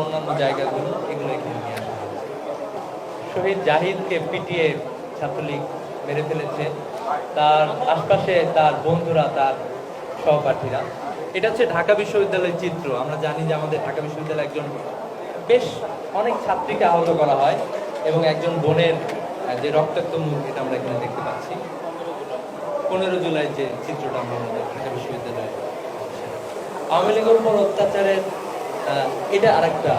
অন্যান্য জায়গাগুলো এগুলো এখানে নিয়ে আসা হয়েছে। শহীদ জাহিদকে পিটিয়ে ছাত্রলীগ মেরে ফেলেছে, তার আশপাশে তার বন্ধুরা, তার সহপাঠীরা। এটা হচ্ছে ঢাকা বিশ্ববিদ্যালয়ের চিত্র। আমরা জানি যে আমাদের ঢাকা বিশ্ববিদ্যালয়ে একজন বেশ অনেক ছাত্রীকে আহত করা হয় এবং একজন বোনের যে রক্তাক্ত মুখ, এটা আমরা এখানে দেখতে পাচ্ছি। 15 জুলাই যে চিত্রটা আমরা ঢাকা বিশ্ববিদ্যালয়ে, আওয়ামী লীগের উপর অত্যাচারের এটা আরেকটা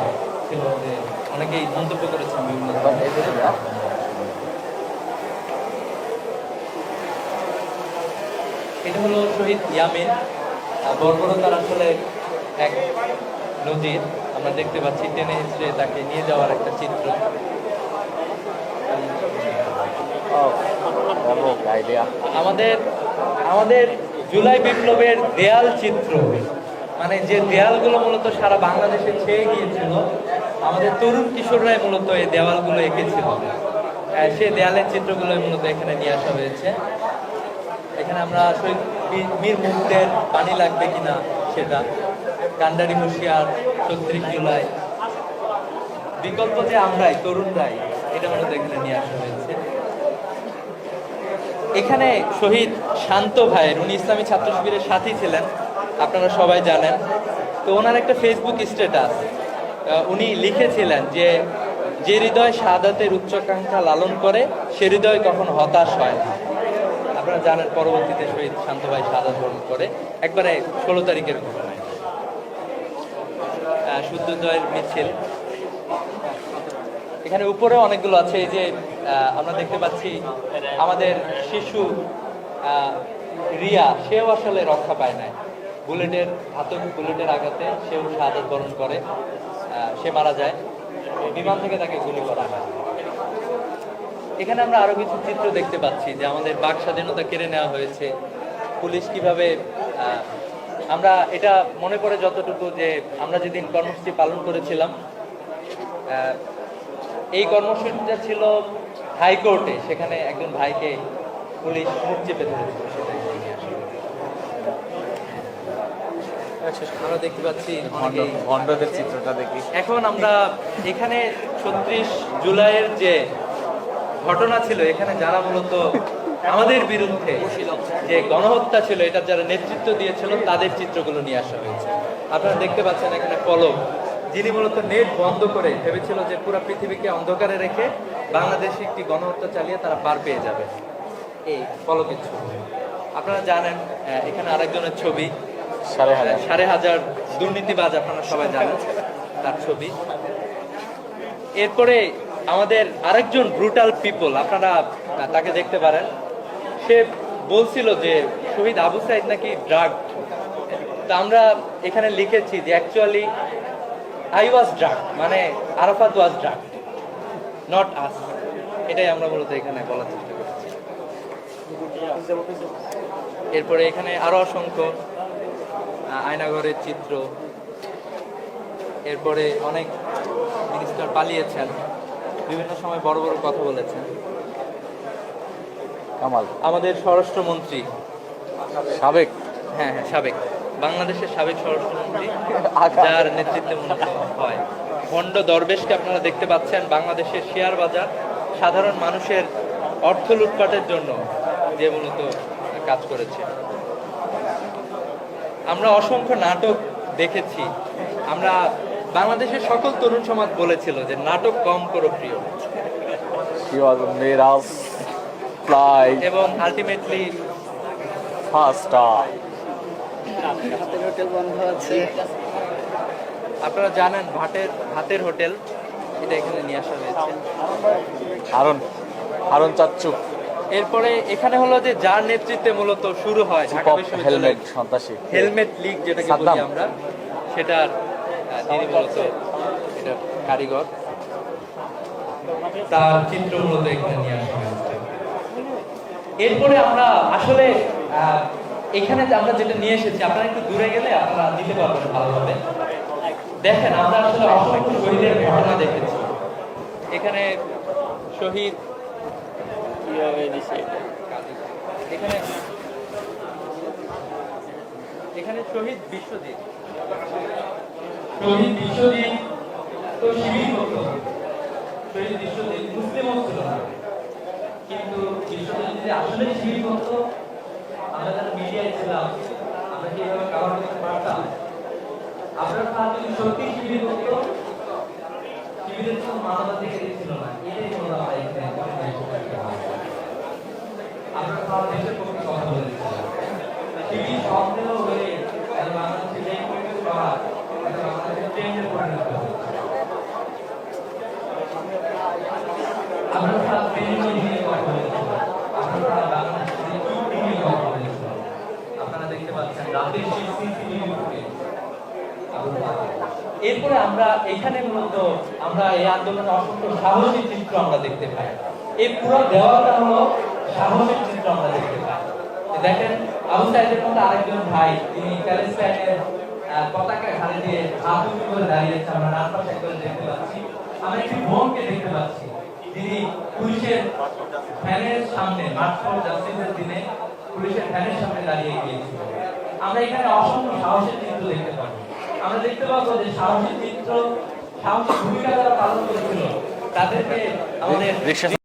ছিল যে অনেকেই মন্তব্য করেছেন বিভিন্ন। এটা হলো শহীদ ইয়ামিন। বর্বরতার আসলে এক নজির আমরা দেখতে পাচ্ছি, টেনে হিচড়ে তাকে নিয়ে যাওয়ার একটা চিত্র। আমাদের আমাদের জুলাই বিপ্লবের দেয়াল চিত্র, মানে যে দেয়ালগুলো মূলত সারা বাংলাদেশে ছেয়ে গিয়েছিল, আমাদের তরুণ কিশোররাই মূলত এই দেওয়ালগুলো এঁকেছিল। সেই দেয়ালের চিত্রগুলো মূলত এখানে নিয়ে আসা হয়েছে। এখানে আমরা শহীদ মীর মুহূর্তের পানি লাগবে কিনা সেটা, কান্ডারি হুঁশিয়ার, 36 জুলাই, বিকল্প যে আমরাই তরুণরাই, এটা মূলত এখানে নিয়ে আসা হয়েছে। এখানে শহীদ শান্ত ভাইয়ের, উনি ইসলামী ছাত্র শিবিরের সাথী ছিলেন, আপনারা সবাই জানেন। তো ওনার একটা ফেসবুক স্ট্যাটাস, উনি লিখেছিলেন যে হৃদয় শাহাদাতের উচ্চাকাঙ্ক্ষা লালন করে, সে হৃদয় কখনো হতাশ হয় না। আপনারা জানেন পরবর্তীতে শহীদ শান্ত ভাই শাহাদাত বরণ করে একবারে 16 তারিখের ঘটনায়। শুদ্ধোদয়ের মিছিল এখানে উপরে অনেকগুলো আছে। এই যে আমরা দেখতে পাচ্ছি আমাদের শিশু রিয়া, সেও আসলে রক্ষা পায় নাই, ঘাতক বুলেটের আঘাতে সেও শাহাদাত বরণ করে, সে মারা যায়, বিমান থেকে তাকে গুলি করা হয়। এখানে আমরা আরো কিছু চিত্র দেখতে পাচ্ছি যে আমাদের বাক স্বাধীনতা কেড়ে নেওয়া হয়েছে, পুলিশ কিভাবে, আমরা এটা মনে পড়ে যতটুকু যে আমরা যেদিন কর্মসূচি পালন করেছিলাম, এই কর্মসূচিটা ছিল হাইকোর্টে, সেখানে একজন ভাইকে পুলিশ মুখ চেপে ধরেছিল, সেটা আমরা দেখতে পাচ্ছি ভণ্ডদের চিত্রটা দেখি। এখন আমরা এখানে 36 জুলাইয়ের যে ঘটনা ছিল, এখানে যারা মূলত আমাদের বিরুদ্ধে যে গণহত্যা ছিল, এটা যারা নেতৃত্ব দিয়েছিল, তাদের চিত্রগুলো নিয়ে আসা হয়েছে। আপনারা দেখতে পাচ্ছেন এখানে পলক, যিনি মূলত নেট বন্ধ করে ভেবেছিল যে পুরো পৃথিবীকে অন্ধকারে রেখে বাংলাদেশে একটি গণহত্যা চালিয়ে তারা পার পেয়ে যাবে। এই পলকের ছবি আপনারা জানেন। এখানে আরেকজনের ছবি, 5,500 দুর্নীতিবাজ, আপনারা সবাই জানেন তার ছবি। এরপরে আমাদের আরেকজন ব্রুটাল পিপল, আপনারা তাকে দেখতে পারেন। সে বলছিল যে শহীদ আবু সাইদ নাকি ড্রাগ। তা আমরা এখানে লিখেছি যে অ্যাকচুয়ালি আই ওয়াজ ড্রাগ, মানে আরাফাত ওয়াজ ড্রাগ, নট আস। এটাই আমরা মূলত এখানে বলার চেষ্টা করেছি। এরপরে এখানে আরো অসংখ্য আয়নাঘরের চিত্র। এরপরে অনেক মিনিস্টার পালিয়েছেন, বিভিন্ন সময় বড় বড় কথা বলেছেন। কামাল, আমাদের স্বরাষ্ট্রমন্ত্রী সাবেক, হ্যাঁ সাবেক, বাংলাদেশের সাবেক স্বরাষ্ট্রমন্ত্রী, যার নেতৃত্বে মূলত হয়। ভণ্ড দরবেশকে আপনারা দেখতে পাচ্ছেন বাংলাদেশের শেয়ার বাজার, সাধারণ মানুষের অর্থ লুটপাটের জন্য যে মূলত কাজ করেছে। আমরা অসংখ্য নাটক দেখেছি। আমরা বাংলাদেশের সকল তরুণ সমাজ বলেছিল যে নাটক কম করো প্রিয়, এবং আলটিমেটলি আপনারা জানেন ভাতের হোটেল, এটা এখানে নিয়ে আসা হয়েছে। হারুন চাচ্চু। এরপরে এখানে হলো যে যার নেতৃত্বে মূলত শুরু হয় ঢাকা বিশ্ববিদ্যালয় হেলমেট লীগ, যেটাকে বলি আমরা, সেটার তিনি মূলত এটা কারিগর, তার চিত্র মূলত এখানে নিয়ে আসা হয়েছে। এরপরে আমরা আসলে এখানে আমরা যেটা নিয়ে এসেছি, আপনারা একটু দূরে গেলে আপনারা নিতে পারবেন ভালোভাবে। দেখেন আমরা আসলে অসংখ্য শহীদের ঘটনা দেখেছি। এখানে শহীদ এখানে শহীদ বিশ্বজিৎ কিন্তু বিষয়টা যদি আসলে শিবির করতো, আমরা যারা মিডিয়ায় ছিলাম আমরা কি এভাবে কভার করতে পারতাম? আপনার সাথে যদি সত্যি শিবির করতো, শিবিরের কোনো মানবাধিকার ছিল না, এটাই মূলত আমরা এখানে আপনার সাথে দেশের পক্ষে কথা বলেছিলাম। শিবির সন্দেহ হয়ে বাংলাদেশে যে কিছু করা বাংলাদেশের ট্রেন্ডে পরিণত হচ্ছে। আপনার সাথে বিভিন্ন নিয়ে কথা বলেছিলাম, আপনার সাথে বাংলাদেশের যে চুক্তি নিয়ে কথা বলেছিলাম। আপনারা দেখতে পাচ্ছেন রাতের সেই সিসিটিভি ফুটেজ। এরপরে আমরা এখানে মূলত আমরা এই আন্দোলনে অসংখ্য সাহসী চিত্র আমরা দেখতে পাই। এই পুরো দেওয়ালটা হলো সাহসী চিত্র আমরা দেখতে পাই। দেখেন আবু সাইদের মতো আরেকজন ভাই, তিনি প্যালেস্টাইনের পতাকা ঘাড়ে দিয়ে হাত উঁচু করে দাঁড়িয়েছে, আমরা ডান পাশে করে দেখতে পাচ্ছি। আমরা একটি বোনকে দেখতে পাচ্ছি, যিনি পুলিশের ফ্যানের সামনে মার্চ ফর জাস্টিসের দিনে পুলিশের ফ্যানের সামনে দাঁড়িয়ে গিয়েছিল। আমরা এখানে অসংখ্য সাহসী চিত্র দেখতে পাবো। আমরা দেখতে পাবো যে সাহসী চিত্র, সাহসী ভূমিকা যারা পালন করেছিল তাদেরকে আমাদের